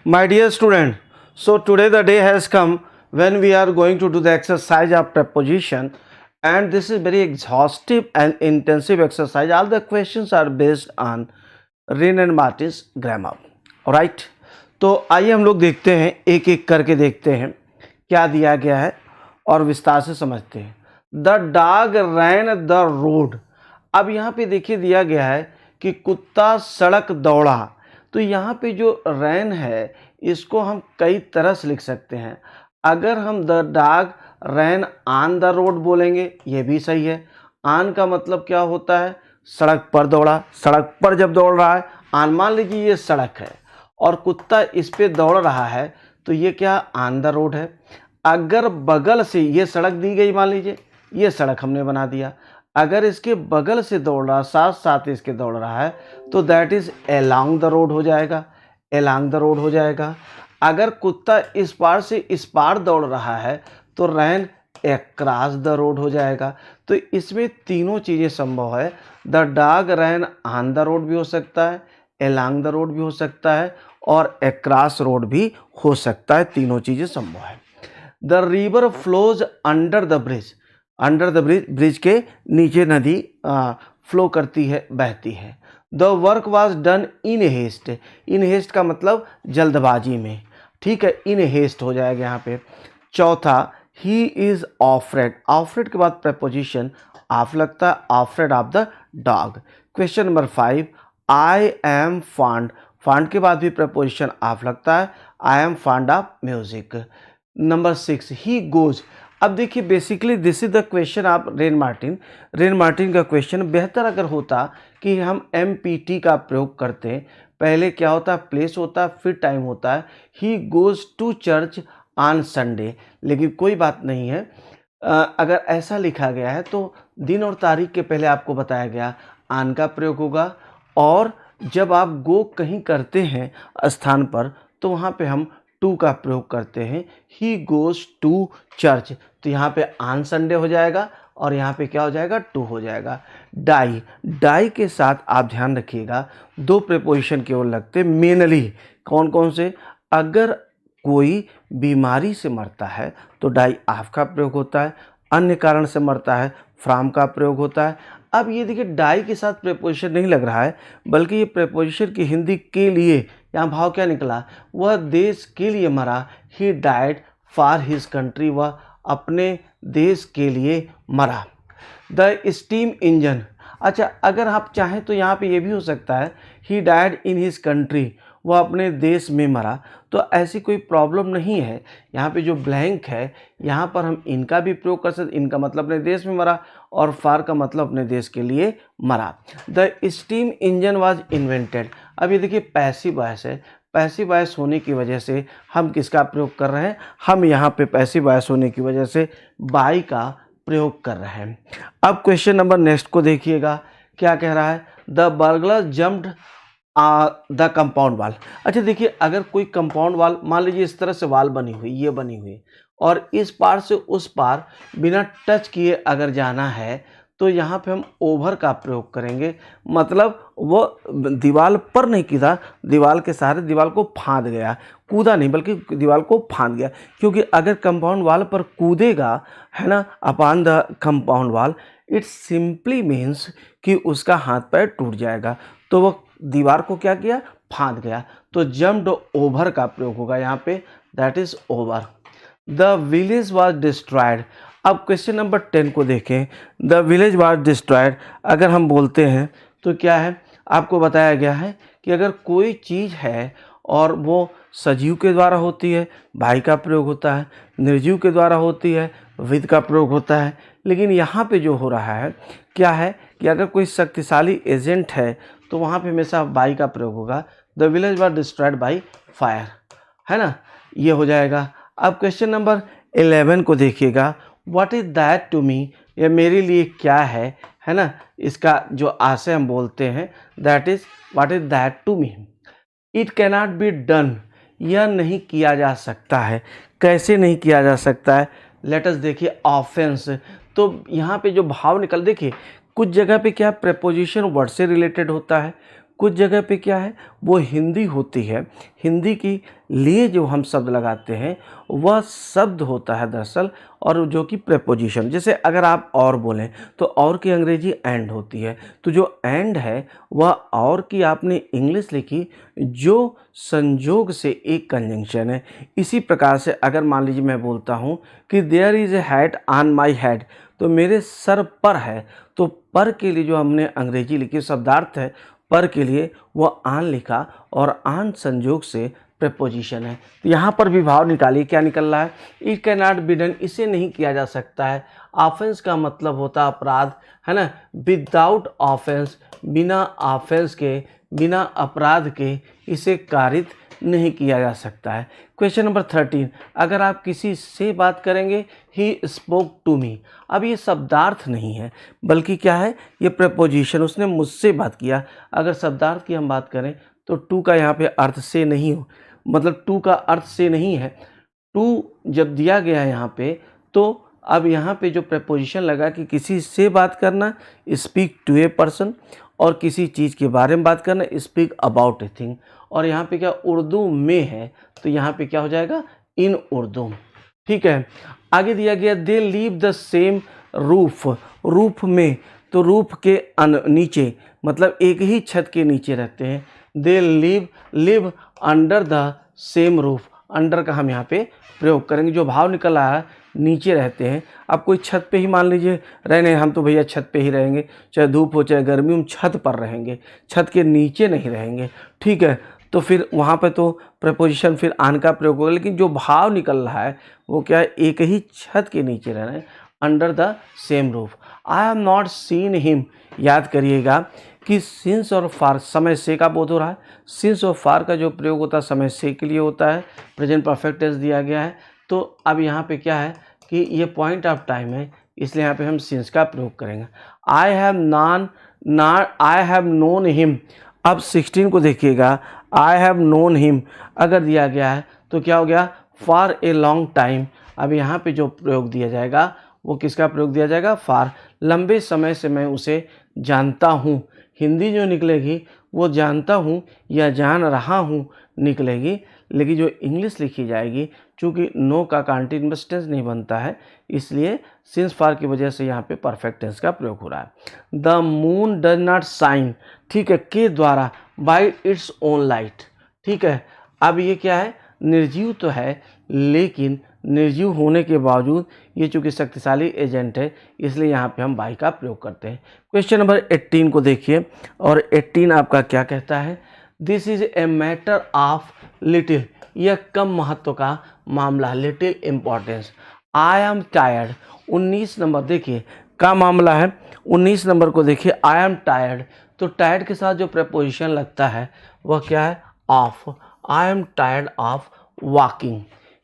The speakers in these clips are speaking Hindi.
My dear student, so today the day has come when we are going to do the exercise of preposition, and this is very exhaustive and intensive exercise. All the questions are based on Wren and Martin's grammar. Alright, तो आइए हम लोग देखते हैं, एक एक करके देखते हैं क्या दिया गया है और विस्तार से समझते हैं. The dog rain the road. अब यहाँ पे देखिए दिया गया है कि कुत्ता सड़क दौड़ा. तो यहाँ पे जो रैन है इसको हम कई तरह से लिख सकते हैं. अगर हम the dog ran on the road बोलेंगे ये भी सही है. ऑन का मतलब क्या होता है? सड़क पर दौड़ा. सड़क पर जब दौड़ रहा है, ऑन मान लीजिए ये सड़क है और कुत्ता इस पे दौड़ रहा है तो ये क्या ऑन द रोड है. अगर बगल से ये सड़क दी गई, मान लीजिए ये सड़क हमने बना दिया, अगर इसके बगल से दौड़ रहा, साथ साथ इसके दौड़ रहा है तो that is along the road हो जाएगा. अलोंग द रोड हो जाएगा. अगर कुत्ता इस पार से इस पार दौड़ रहा है तो रैन अक्रॉस द रोड हो जाएगा. तो इसमें तीनों चीज़ें संभव है. The dog ran on the road भी हो सकता है, अलोंग द रोड भी हो सकता है और अक्रॉस रोड भी हो सकता है. तीनों चीज़ें संभव है. The river flows under the bridge. Under the bridge, bridge के नीचे नदी फ्लो करती है, बहती है. The work was done in haste. In haste का मतलब जल्दबाजी में. ठीक है, इन हेस्ट हो जाएगा यहाँ पे. चौथा, ही इज ऑफ्रेड. ऑफ्रेड के बाद प्रपोजिशन ऑफ लगता है, afraid of the dog. Question number 5, I am fond. Fond के बाद भी प्रपोजिशन ऑफ लगता है, I am fond of music. Number 6, he goes. अब देखिए basically this is the question of rain Martin. Rain Martin का क्वेश्चन बेहतर अगर होता कि हम MPT का प्रयोग करते हैं. पहले क्या होता है? प्लेस होता है, फिर टाइम होता है. He goes to church on Sunday. लेकिन कोई बात नहीं है, अगर ऐसा लिखा गया है तो दिन और तारीख के पहले आपको बताया गया ऑन का प्रयोग होगा. और जब आप गो कहीं करते हैं स्थान पर तो वहाँ पे हम टू का प्रयोग करते हैं. He goes to church. तो यहाँ पे ऑन संडे हो जाएगा और यहाँ पे क्या हो जाएगा? टू हो जाएगा. डाई. डाई के साथ आप ध्यान रखिएगा दो प्रीपोजिशन केवल लगते हैं मेनली. कौन कौन से? अगर कोई बीमारी से मरता है तो डाई ऑफ का प्रयोग होता है. अन्य कारण से मरता है फ्रॉम का प्रयोग होता है. अब ये देखिए डाई के साथ प्रीपोजिशन नहीं लग रहा है, बल्कि ये प्रीपोजिशन की हिंदी के लिए, यहाँ भाव क्या निकला? वह देश के लिए मरा. He died for his country. वह अपने देश के लिए मरा. The steam engine. अच्छा, अगर आप चाहें तो यहाँ पे ये भी हो सकता है he died in his country. वह अपने देश में मरा. तो ऐसी कोई प्रॉब्लम नहीं है. यहाँ पे जो ब्लैंक है यहाँ पर हम इनका भी प्रयोग कर सकते. इनका मतलब अपने देश में मरा और फार का मतलब अपने देश के लिए मरा. The steam engine was invented. अब ये देखिए पैसिव वॉइस है. पैसिव वॉइस होने की वजह से हम किसका प्रयोग कर रहे हैं? हम यहाँ पे पैसिव वॉइस होने की वजह से बाई का प्रयोग कर रहे हैं. अब क्वेश्चन नंबर नेक्स्ट को देखिएगा क्या कह रहा है? The burglar jumped the compound वाल. अच्छा देखिए, अगर कोई कंपाउंड वाल, मान लीजिए इस तरह से वाल बनी हुई, ये बनी हुई, और इस पार से उस पार बिना टच किए अगर जाना है तो यहाँ पे हम ओवर का प्रयोग करेंगे. मतलब वो दीवार पर नहीं कूदा, दीवार के सहारे दीवार को फांद गया. कूदा नहीं बल्कि दीवार को फांद गया. क्योंकि अगर कंपाउंड वाल पर कूदेगा, है ना, अपॉन द कंपाउंड वाल, इट सिंपली मीन्स कि उसका हाथ पैर टूट जाएगा. तो वो दीवार को क्या किया? फांद गया. तो जम्प्ड ओवर का प्रयोग होगा यहाँ पे, that is over. The village was destroyed. अब क्वेश्चन नंबर 10 को देखें. द विलेज वॉज डिस्ट्रॉयड अगर हम बोलते हैं तो क्या है? आपको बताया गया है कि अगर कोई चीज़ है और वो सजीव के द्वारा होती है, बाई का प्रयोग होता है. निर्जीव के द्वारा होती है, विद का प्रयोग होता है. लेकिन यहाँ पे जो हो रहा है क्या है कि अगर कोई शक्तिशाली एजेंट है तो वहाँ पे हमेशा बाई का प्रयोग होगा. The village was destroyed by fire, है ना, ये हो जाएगा. अब क्वेश्चन नंबर 11 को देखिएगा. What is that to me. यह मेरे लिए क्या है ना, इसका जो आशय हम बोलते हैं that is what is that to me. It cannot be done. यह नहीं किया जा सकता है. कैसे नहीं किया जा सकता है? लेट अस देखिए ऑफेंस. तो यहाँ पे जो भाव निकल, देखिए कुछ जगह पे क्या प्रेपोजिशन वर्ड से रिलेटेड होता है, कुछ जगह पे क्या है वो हिंदी होती है, हिंदी के लिए जो हम शब्द लगाते हैं वह शब्द होता है दरअसल, और जो कि प्रेपोजिशन। जैसे अगर आप और बोलें तो और की अंग्रेजी एंड होती है, तो जो एंड है वह और की आपने इंग्लिश लिखी जो संयोग से एक कंजंक्शन है। इसी प्रकार से अगर मान लीजिए मैं बोलता हूँ कि there is a hat on my head, तो मेरे सर पर है, तो पर के लिए जो हमने अंग्रेजी लिखी शब्दार्थ है पर के लिए वो आन लिखा, और आन संयोग से प्रेपोजिशन है। तो यहाँ पर भी भाव निकालिए, क्या निकल रहा है, it can not be done, इसे नहीं किया जा सकता है। ऑफेंस का मतलब होता है अपराध, है ना, विदाउट ऑफेंस, बिना ऑफेंस के, बिना अपराध के इसे कारित नहीं किया जा सकता है। क्वेश्चन नंबर 13, अगर आप किसी से बात करेंगे, ही स्पोक टू मी, अब ये शब्दार्थ नहीं है बल्कि क्या है, ये प्रेपोजिशन, उसने मुझसे बात किया। अगर शब्दार्थ की हम बात करें तो टू का यहाँ पे अर्थ से नहीं हो, मतलब टू का अर्थ से नहीं है। टू जब दिया गया है यहाँ पे, तो अब यहाँ पे जो प्रेपोजिशन लगा कि किसी से बात करना, स्पीक टू ए पर्सन, और किसी चीज़ के बारे में बात करना, स्पीक अबाउट ए थिंग, और यहाँ पे क्या उर्दू में है, तो यहाँ पे क्या हो जाएगा, इन उर्दू। ठीक है, आगे दिया गया they leave the same roof, roof में, तो रूफ के नीचे, मतलब एक ही छत के नीचे रहते हैं। They live under the same roof, under का हम यहाँ पे प्रयोग करेंगे, जो भाव निकल रहा है नीचे रहते हैं। अब कोई छत पे ही मान लीजिए रहने, हम तो भैया छत पे ही रहेंगे, चाहे धूप हो चाहे गर्मी, हम छत पर रहेंगे, छत के नीचे नहीं रहेंगे। ठीक है, तो फिर वहाँ पे तो प्रपोजिशन फिर आन का प्रयोग होगा, लेकिन जो भाव निकल रहा है वो क्या है, एक ही छत के नीचे रहना है, under the same roof. I have not seen him, याद करिएगा कि सिंस और फार, समय से का बोध हो रहा है, सिंस और फार का जो प्रयोग होता है समय से के लिए होता है, प्रेजेंट परफेक्ट टेंस दिया गया है। तो अब यहाँ पे क्या है कि ये पॉइंट ऑफ टाइम है, इसलिए यहाँ पे हम सिंस का प्रयोग करेंगे। आई हैव नोन हिम, अब 16 को देखिएगा, आई हैव नोन हिम अगर दिया गया है तो क्या हो गया, फॉर ए लॉन्ग टाइम। अब यहाँ पे जो प्रयोग दिया जाएगा वो किसका प्रयोग दिया जाएगा, फॉर, लंबे समय से मैं उसे जानता हूँ। हिंदी जो निकलेगी वो जानता हूँ या जान रहा हूँ निकलेगी, लेकिन जो इंग्लिश लिखी जाएगी, चूँकि नो का कंटीन्यूअस टेंस नहीं बनता है, इसलिए सिंस फॉर की वजह से यहाँ पे परफेक्ट टेंस का प्रयोग हो रहा है। The moon does not shine, ठीक है, के द्वारा, बाय इट्स ओन लाइट। ठीक है, अब ये क्या है, निर्जीव तो है, लेकिन निर्जीव होने के बावजूद ये चूँकि शक्तिशाली एजेंट है, इसलिए यहाँ पे हम बाई का प्रयोग करते हैं। क्वेश्चन नंबर 18 को देखिए, और 18 आपका क्या कहता है, this is a matter of little, यह कम महत्व का मामला है, little importance. I am tired, 19 number देखिए का मामला है, 19 नंबर को देखिए, आई एम टायर्ड, तो टायर्ड के साथ जो प्रपोजिशन लगता है वह क्या है, of. I am tired of walking.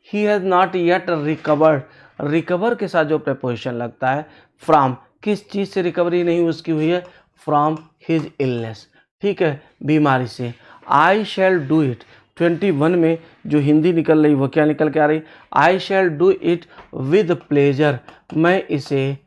He has not yet recovered, recover के साथ जो प्रपोजिशन लगता है फ्रॉम, किस चीज़ से रिकवरी नहीं उसकी हुई है, फ्रॉम हिज इलनेस, ठीक है, बीमारी से। आई शैल डू इट, 21 में जो हिंदी निकल रही वो क्या निकल के आ रही, I shall do it with pleasure, मैं इसे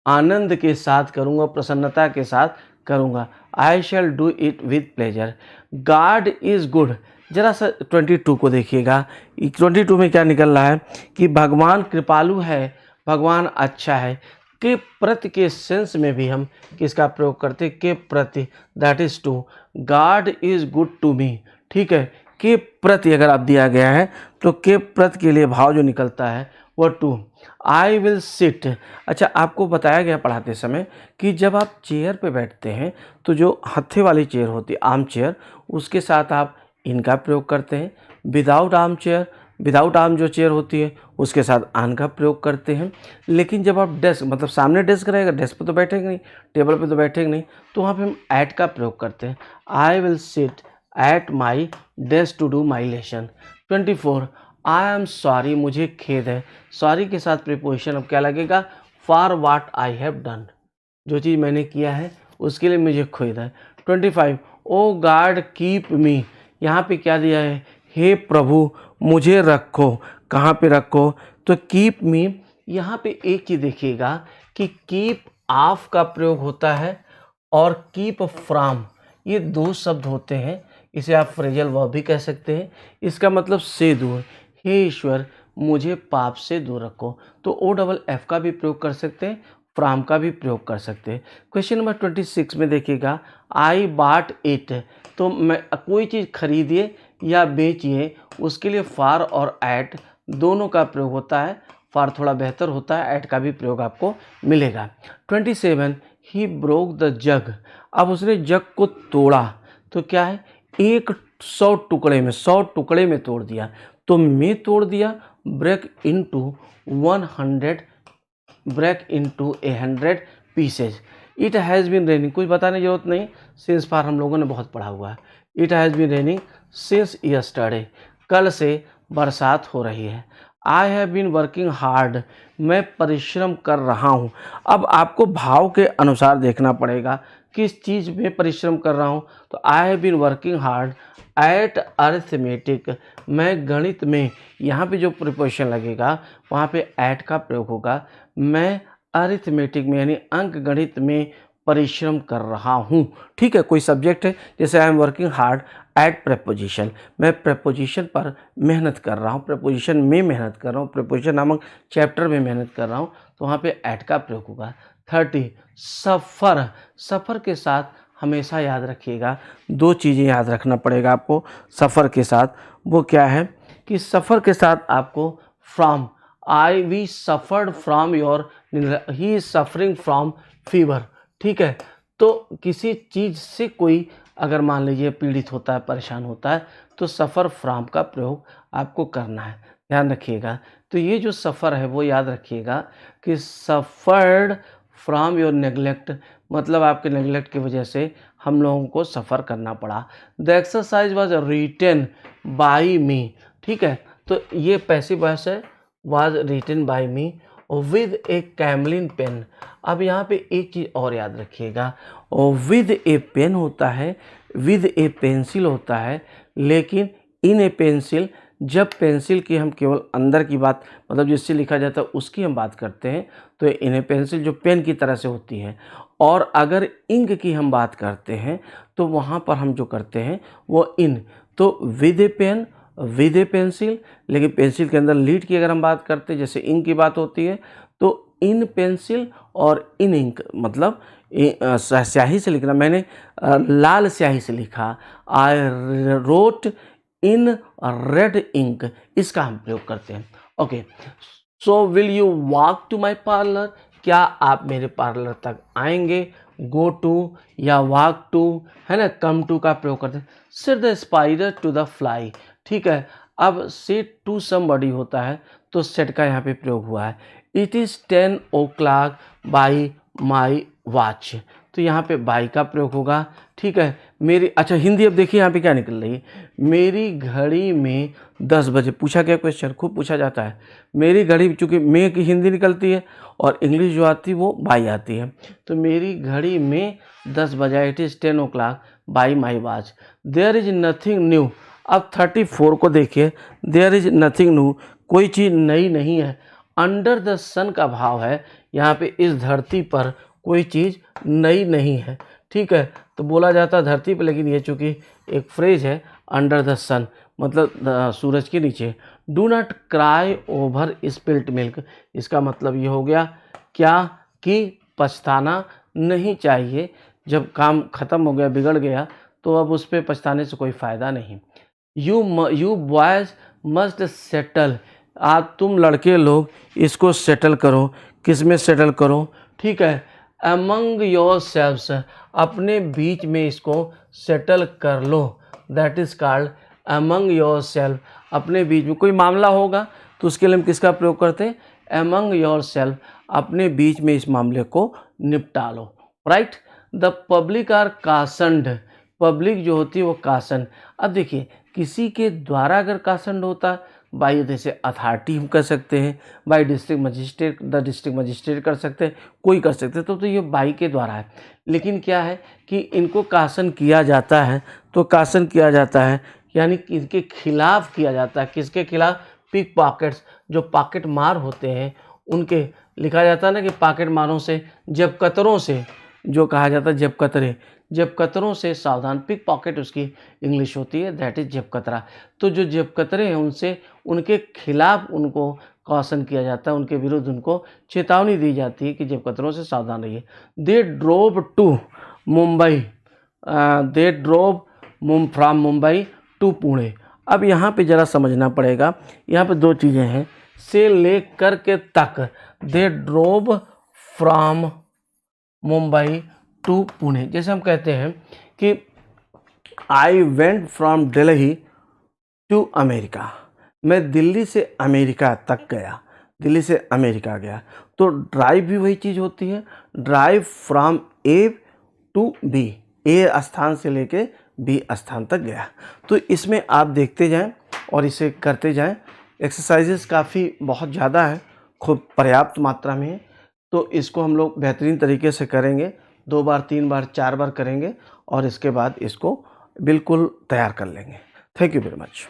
आनंद के साथ करूँगा, प्रसन्नता के साथ करूँगा। I shall do it with pleasure. God is good, जरा सा 22 को देखिएगा, 22 में क्या निकल रहा है कि भगवान कृपालु है, भगवान अच्छा है। के प्रति के सेंस में भी हम किसका प्रयोग करते, के प्रति, that is to, God is good to me, ठीक है। के प्रति अगर आप दिया गया है तो के प्रति के लिए भाव जो निकलता है वो टू। आई विल सिट, अच्छा आपको बताया गया पढ़ाते समय कि जब आप चेयर पे बैठते हैं तो जो हत्थे वाली चेयर होती है, आर्म चेयर, उसके साथ आप इनका प्रयोग करते हैं। Without arm chair, without arm जो चेयर होती है उसके साथ आन का प्रयोग करते हैं। लेकिन जब आप डेस्क, मतलब सामने डेस्क रहेगा, डेस्क पे तो बैठेंगे नहीं, टेबल पे तो बैठेंगे नहीं, तो वहाँ पे हम एट का प्रयोग करते हैं। I will sit at my desk to do my lesson. 24, I am sorry, मुझे खेद है। सॉरी के साथ प्रीपोजिशन अब क्या लगेगा, for watt I have done, जो चीज़ मैंने किया है उसके लिए मुझे खेद है। 25, ओ गॉड कीप मी, यहाँ पे क्या दिया है, हे प्रभु मुझे रखो, कहाँ पे रखो, तो कीप मी। यहाँ पे एक चीज़ देखिएगा कि कीप ऑफ का प्रयोग होता है और कीप फ्रॉम, ये दो शब्द होते हैं, इसे आप फ्रेजल वर्ब भी कह सकते हैं। इसका मतलब से दूर, हे ईश्वर मुझे पाप से दूर रखो, तो ओ डबल एफ का भी प्रयोग कर सकते हैं, फ्रॉम का भी प्रयोग कर सकते हैं। क्वेश्चन नंबर 26 में देखिएगा, आई बाट इट, तो मैं कोई चीज़ खरीदिए या बेचिए उसके लिए फार और एट दोनों का प्रयोग होता है। फार थोड़ा बेहतर होता है, एट का भी प्रयोग आपको मिलेगा। 27 ही ब्रोक द जग, अब उसने जग को तोड़ा, तो क्या है, 100 टुकड़े में, 100 टुकड़े में तोड़ दिया, तो में तोड़ दिया, break into 100, break into 100 pieces. It has been raining, कुछ बताने की जरूरत नहीं, सिंस फार हम लोगों ने बहुत पढ़ा हुआ है। It has been raining since yesterday, कल से बरसात हो रही है। I have been working hard, मैं परिश्रम कर रहा हूँ। अब आपको भाव के अनुसार देखना पड़ेगा किस चीज़ में परिश्रम कर रहा हूँ। तो I have been working hard at arithmetic, मैं गणित में, यहाँ पे जो प्रिपोजिशन लगेगा वहाँ पे एट का प्रयोग होगा। मैं अरिथमेटिक में यानी अंक गणित में परिश्रम कर रहा हूँ। ठीक है, कोई सब्जेक्ट है, जैसे I am working hard eight preposition, मैं प्रेपोजिशन पर मेहनत कर रहा हूँ, प्रेपोजिशन में मेहनत कर रहा हूँ, प्रेपोजिशन नामक चैप्टर में मेहनत कर रहा हूँ, तो वहाँ पे एट का प्रयोग होगा। 30 सफ़र, सफ़र के साथ हमेशा याद रखिएगा, दो चीज़ें याद रखना पड़ेगा आपको सफ़र के साथ। वो क्या है कि सफ़र के साथ आपको from, I we suffered from your, he is suffering from fever. ठीक है, तो किसी चीज़ से कोई अगर मान लीजिए पीड़ित होता है, परेशान होता है, तो सफ़र फ्रॉम का प्रयोग आपको करना है, ध्यान रखिएगा। तो ये जो सफ़र है वो याद रखिएगा कि सफ़र्ड फ्रॉम योर नेगलेक्ट, मतलब आपके नेगलेक्ट की वजह से हम लोगों को सफ़र करना पड़ा। The exercise was written by me, ठीक है, तो ये पैसिव वॉइस है, was written by me with a Camlin pen. अब यहाँ पे एक चीज़ और याद रखिएगा, विद ए पेन होता है, विद ए पेंसिल होता है, लेकिन इन ए पेंसिल, जब पेंसिल की हम केवल अंदर की बात, मतलब जिससे लिखा जाता है उसकी हम बात करते हैं, तो इन ए पेंसिल जो पेन की तरह से होती है। और अगर इंक की हम बात करते हैं तो वहाँ पर हम जो करते हैं वो इन, तो with a pen, with a pencil, लेकिन पेंसिल के अंदर लीड की अगर हम बात करते हैं, जैसे इंक की बात होती है, तो इन पेंसिल और इन इंक, मतलब स्याही से लिखना, मैंने लाल स्याही से लिखा, I wrote in red ink, इसका हम प्रयोग करते हैं। Okay, so will you walk to my parlour, क्या आप मेरे पार्लर तक आएंगे, गो टू या वॉक टू, है ना, कम टू का प्रयोग करते हैं। Set the spider to the fly, ठीक है, अब सेट टू समबडी होता है, तो सेट का यहाँ पे प्रयोग हुआ है। It is 10 o'clock by my watch, तो यहाँ पे बाई का प्रयोग होगा। ठीक है, मेरी, अच्छा हिंदी अब देखिए यहाँ पे क्या निकल रही है, मेरी घड़ी में 10 बजे, पूछा गया क्वेश्चन, खूब पूछा जाता है। मेरी घड़ी, चूँकि मे की हिंदी निकलती है और इंग्लिश जो आती है वो बाई आती है, तो मेरी घड़ी में 10 बजा, it is 10 o'clock by my watch. There is nothing new, अब 34 को देखिए, देयर इज़ नथिंग न्यू, कोई चीज़ नई नहीं है। अंडर द सन का भाव है, यहाँ पे इस धरती पर कोई चीज़ नई नहीं है। ठीक है, तो बोला जाता है धरती पर, लेकिन ये चूँकि एक फ्रेज है, अंडर द सन मतलब सूरज के नीचे। Do not cry over spilt milk, इसका मतलब ये हो गया क्या कि पछताना नहीं चाहिए, जब काम ख़त्म हो गया, बिगड़ गया, तो अब उस पर पछताने से कोई फ़ायदा नहीं। यू बॉयज़ मस्ट सेटल, आप तुम लड़के लोग इसको सेटल करो, किस में सेटल करो, ठीक है, अमंग योर सेल्व्स, अपने बीच में इसको सेटल कर लो, that is called among yourself. अपने बीच में कोई मामला होगा तो उसके लिए हम किसका प्रयोग करते हैं, अमंग योर सेल्फ, अपने बीच में इस मामले को निपटा लो, right. The public are cautioned, public जो होती है वो कासन। अब देखिए, किसी के द्वारा अगर कासंड होता है, बाई जैसे अथॉरिटी हम कर सकते हैं, by district magistrate, the district magistrate कर सकते हैं, कोई कर सकते हैं, तो ये बाई के द्वारा है। लेकिन क्या है कि इनको कासन किया जाता है, तो कासन किया जाता है यानी कि इनके खिलाफ किया जाता है। किसके खिलाफ, पिक पॉकेट्स, जो पॉकेट मार होते हैं उनके, लिखा जाता है ना कि पॉकेट मारों से, जब कतरों से, जो कहा जाता है जब कतरे, जेब कतरों से सावधान। पिक पॉकेट उसकी इंग्लिश होती है, दैट इज जेब कतरा। तो जो जेब कतरे हैं उनसे, उनके खिलाफ उनको कॉशन किया जाता है, उनके विरुद्ध उनको चेतावनी दी जाती है कि जेब कतरों से सावधान रहिए। They drove to Mumbai, they drove from Mumbai to Pune. अब यहाँ पे ज़रा समझना पड़ेगा, यहाँ पे दो चीज़ें हैं, से ले कर के तक। They drove from Mumbai to Pune. जैसे हम कहते हैं कि I went from Delhi to America, मैं दिल्ली से अमेरिका तक गया, दिल्ली से अमेरिका गया। तो ड्राइव भी वही चीज़ होती है, drive from A to B, A स्थान से लेके बी स्थान तक गया। तो इसमें आप देखते जाएं और इसे करते जाएं। एक्सरसाइजेस काफ़ी बहुत ज़्यादा है, खूब पर्याप्त मात्रा में है। तो इसको हम लोग बेहतरीन तरीके से करेंगे, 2 बार 3 बार 4 बार करेंगे और इसके बाद इसको बिल्कुल तैयार कर लेंगे। Thank you very much.